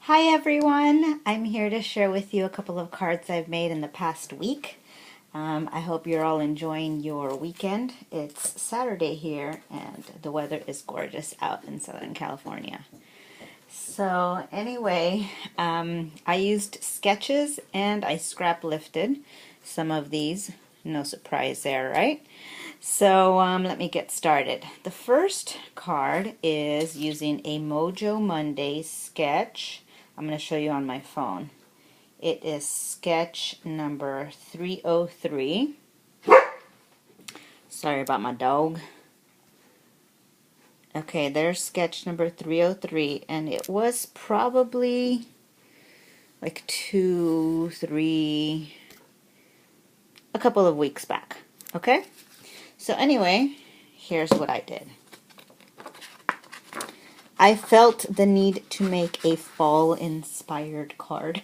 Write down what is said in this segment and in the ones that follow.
Hi everyone! I'm here to share with you a couple of cards I've made in the past week. I hope you're all enjoying your weekend. It's Saturday here and the weather is gorgeous out in Southern California. So anyway, I used sketches and I scrap lifted some of these. No surprise there, right? So let me get started. The first card is using a Mojo Monday sketch. I'm going to show you on my phone. It is sketch number 303. Sorry about my dog. Okay, there's sketch number 303, and it was probably like a couple of weeks back. Okay? So anyway, here's what I did. I felt the need to make a fall-inspired card.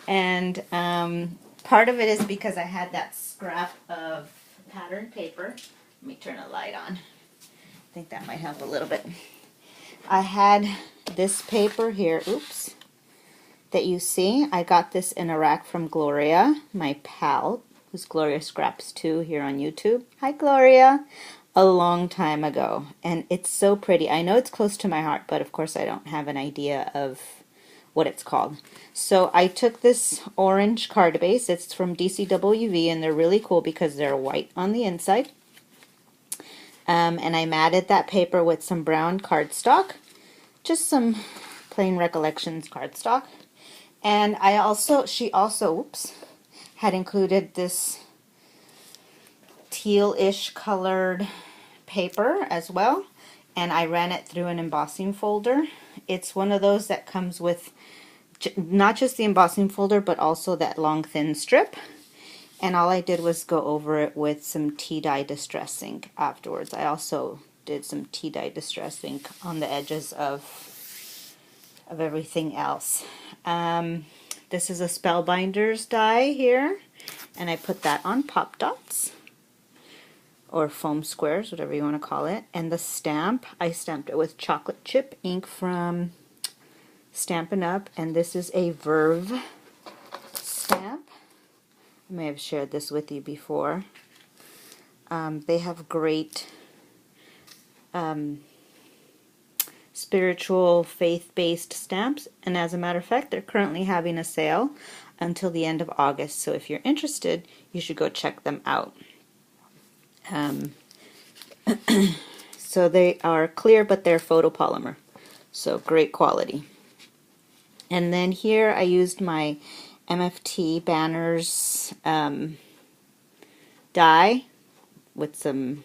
And part of it is because I had that scrap of patterned paper. Let me turn a light on. I think that might help a little bit. I had this paper here, oops, that you see. I got this in a rack from Gloria, my pal, who's Gloria Scraps 2 here on YouTube. Hi, Gloria. A long time ago, and it's so pretty. I know it's close to my heart, but of course I don't have an idea of what it's called. So I took this orange card base. It's from DCWV, and they're really cool because they're white on the inside. And I matted that paper with some brown cardstock, just some plain Recollections cardstock. And she also, oops, had included this teal-ish colored paper as well, and I ran it through an embossing folder. It's one of those that comes with not just the embossing folder, but also that long thin strip. And all I did was go over it with some tea dye distress ink afterwards. I also did some tea dye distress ink on the edges of everything else. This is a Spellbinders die here, and I put that on pop dots, or foam squares, whatever you want to call it. And the stamp, I stamped it with chocolate chip ink from Stampin' Up, and this is a Verve stamp. I may have shared this with you before. They have great spiritual, faith-based stamps, and as a matter of fact, they're currently having a sale until the end of August, so if you're interested, you should go check them out. So they are clear, but they're photopolymer, so great quality. And then here I used my MFT Banners die with some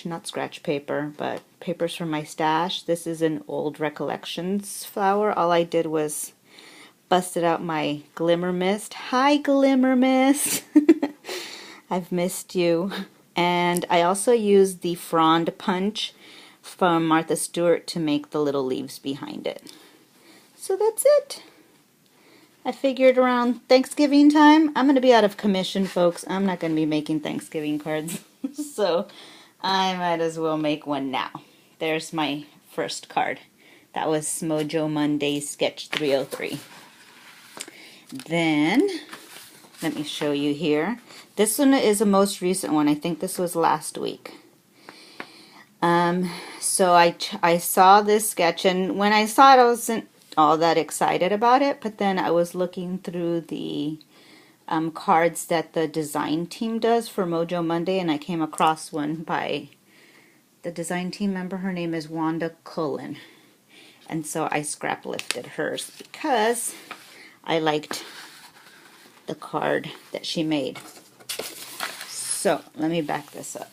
not scratch paper, but papers from my stash. This is an old Recollections flower. All I did was busted out my Glimmer Mist. Hi, Glimmer Mist! I've missed you. And I also used the Frond Punch from Martha Stewart to make the little leaves behind it. So that's it. I figured around Thanksgiving time, I'm going to be out of commission, folks. I'm not going to be making Thanksgiving cards. So I might as well make one now. There's my first card. That was Mojo Monday Sketch 303. Then, let me show you here. This one is a most recent one. I think this was last week. So I saw this sketch, and when I saw it, I wasn't all that excited about it, but then I was looking through the cards that the design team does for Mojo Monday, and I came across one by the design team member. Her name is Wanda Cullen, and so I scrap lifted hers because I liked the card that she made. So let me back this up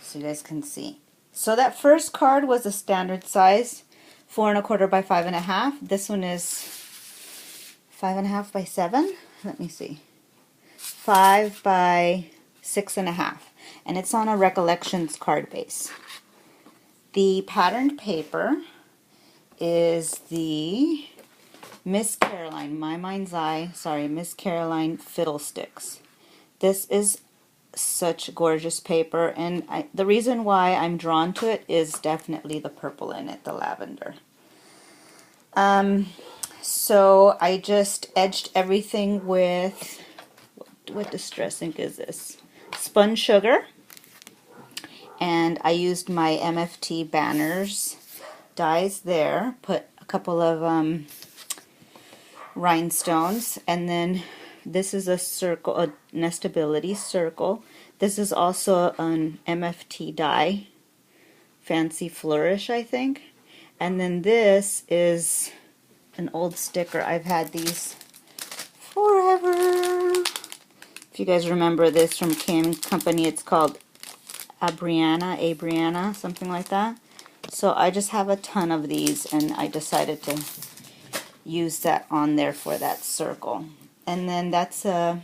so you guys can see. So that first card was a standard size, 4 1/4 by 5 1/2. This one is 5 1/2 by 7. Let me see. 5 by 6 1/2. And it's on a Recollections card base. The patterned paper is the Miss Caroline, Miss Caroline Fiddlesticks. This is such gorgeous paper, and the reason why I'm drawn to it is definitely the purple in it, the lavender. So I just edged everything with, what distress ink is this? Spun sugar. And I used my MFT banners dies there, put a couple of rhinestones, and then this is a circle, a nestability circle. This is also an MFT die, Fancy Flourish, I think. And then this is an old sticker. I've had these forever. If you guys remember this from Ken Company, it's called Abriana, something like that. So I just have a ton of these, and I decided to use that on there for that circle. And then that's the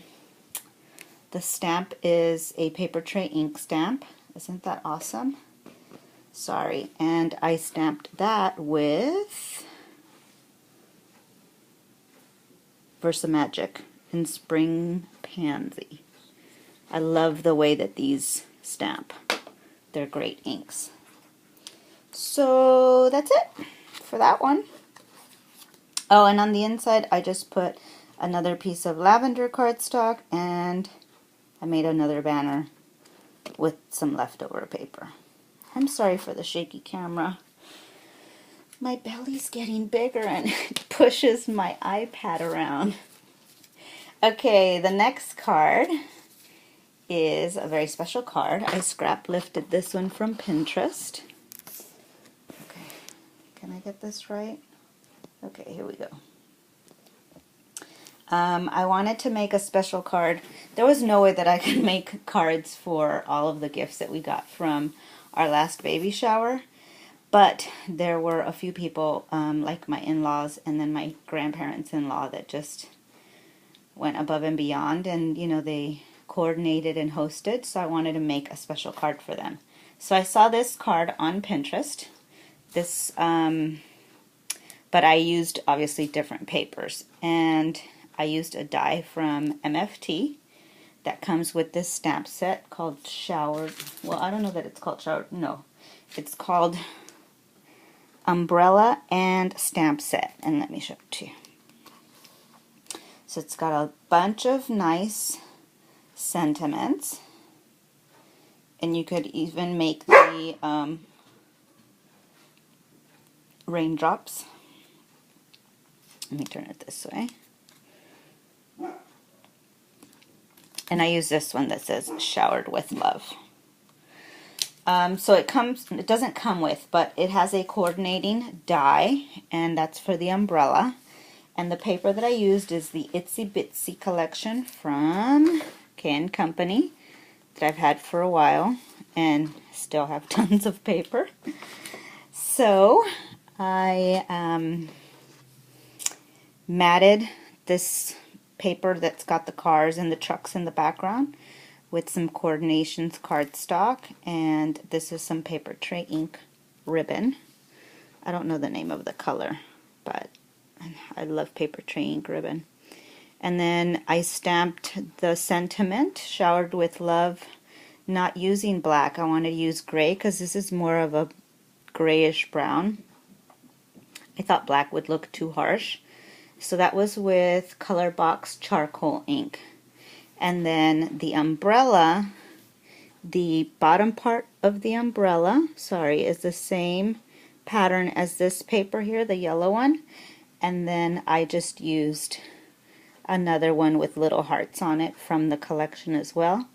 stamp is a paper tray ink stamp. Isn't that awesome? Sorry. And I stamped that with Versamagic in Spring Pansy. I love the way that these stamp. They're great inks. So that's it for that one. Oh, and on the inside I just put another piece of lavender cardstock, and I made another banner with some leftover paper. I'm sorry for the shaky camera. My belly's getting bigger and it pushes my iPad around. Okay, the next card is a very special card. I scrap lifted this one from Pinterest. Okay, can I get this right? Okay, here we go. I wanted to make a special card. There was no way that I could make cards for all of the gifts that we got from our last baby shower, but there were a few people, like my in-laws and then my grandparents-in-law, that just went above and beyond, and you know, they coordinated and hosted, so I wanted to make a special card for them. So I saw this card on Pinterest. This, but I used obviously different papers, and I used a die from MFT that comes with this stamp set called Showered. Well, I don't know that it's called Showered. No, it's called Umbrella and Stamp Set. And let me show it to you. So it's got a bunch of nice sentiments, and you could even make the raindrops. Let me turn it this way. And I use this one that says Showered with Love. So it doesn't come with, but it has a coordinating die, and that's for the umbrella. And the paper that I used is the Itsy Bitsy collection from Ken Company that I've had for a while and still have tons of paper. So I matted this paper that's got the cars and the trucks in the background with some coordinations cardstock, and this is some paper tray ink ribbon. I don't know the name of the color, but I love paper tray ink ribbon. And then I stamped the sentiment, Showered with Love, not using black. I wanted to use gray because this is more of a grayish brown. I thought black would look too harsh. So that was with Colorbox charcoal ink. And then the umbrella, the bottom part of the umbrella, is the same pattern as this paper here, the yellow one. And then I just used another one with little hearts on it from the collection as well.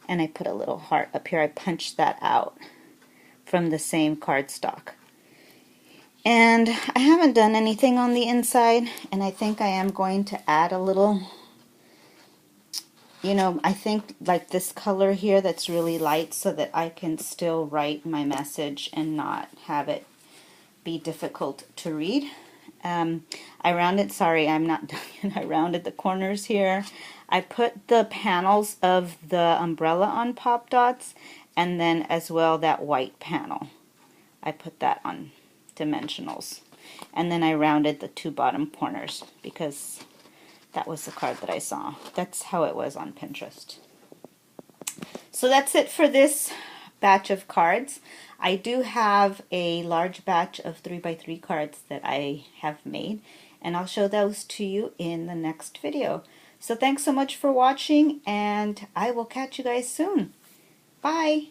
And I put a little heart up here. I punched that out from the same cardstock. And I haven't done anything on the inside, and I think I am going to add a little, you know, I think like this color here that's really light so that I can still write my message and not have it be difficult to read. I rounded, sorry, I'm not done yet. I rounded the corners here. I put the panels of the umbrella on Pop Dots, and then as well that white panel. I put that on dimensionals. And then I rounded the two bottom corners because that was the card that I saw. That's how it was on Pinterest. So that's it for this batch of cards. I do have a large batch of 3x3 cards that I have made, and I'll show those to you in the next video. So thanks so much for watching, and I will catch you guys soon. Bye!